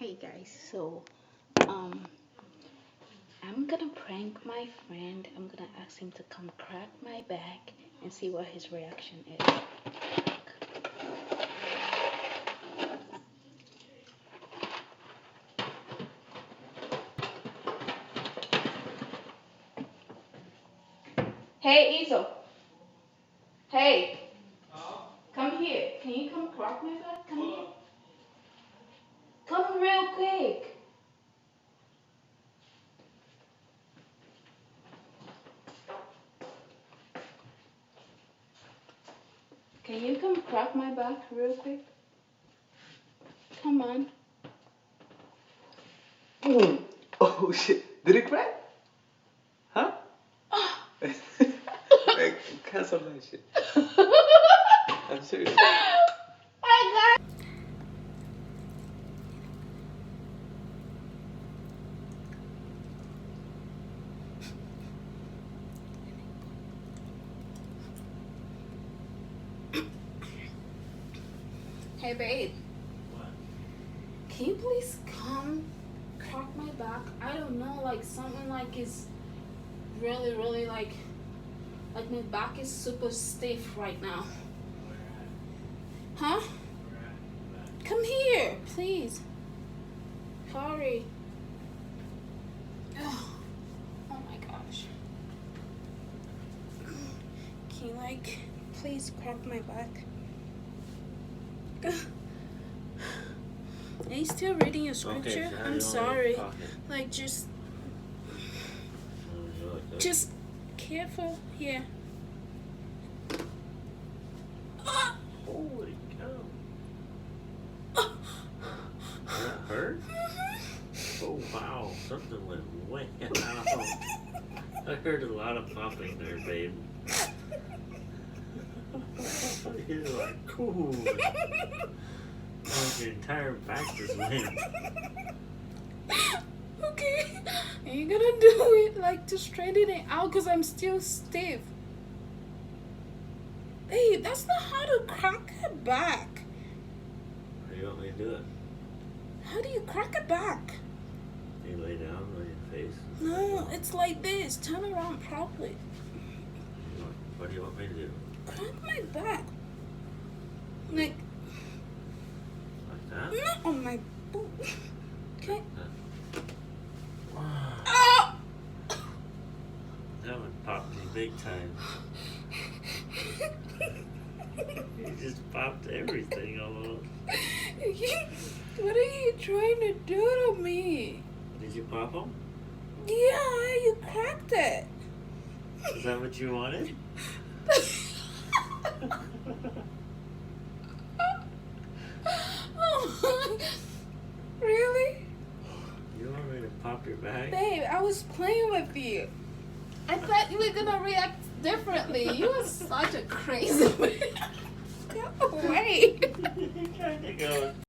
Hey guys, um I'm gonna prank my friend. I'm gonna ask him to come crack my back and see what his reaction is. Hey Ezel. Hey. Come here. Can you come crack my back? Come here. Come real quick. Can you come crack my back real quick? Come on. Boom! Oh shit! Did it crack? Huh? Like, cancel that shit. I'm serious. I got. Hey babe. What? Can you please come crack my back? I don't know, like something like is really like my back is super stiff right now. Huh? Come here, please. Hurry. Ugh. Oh my gosh. Can you like please crack my back? Are you still reading your scripture? Okay, so I'm sorry. Like just careful here. Holy cow. That hurt? Oh wow, something went way out. I heard a lot of popping there, babe. You're like, cool. Like your entire back just went. Okay. Are you gonna do it like to straighten it out? Because I'm still stiff. Hey, that's not how to crack a back. How do you want me to do it? How do you crack a back? You lay down on your face? No, it's like this. Turn around properly. What do you want me to do? Crack my back. Like that? not on my boot. Okay. Wow. Oh! That one popped me big time. You just popped everything almost. What are you trying to do to me? Did you pop them? Yeah, you cracked it. Is that what you wanted? Oh, really? You want me to pop your back? Babe, I was playing with you. I thought you were gonna react differently. You are such a crazy man. Go away. You're trying to go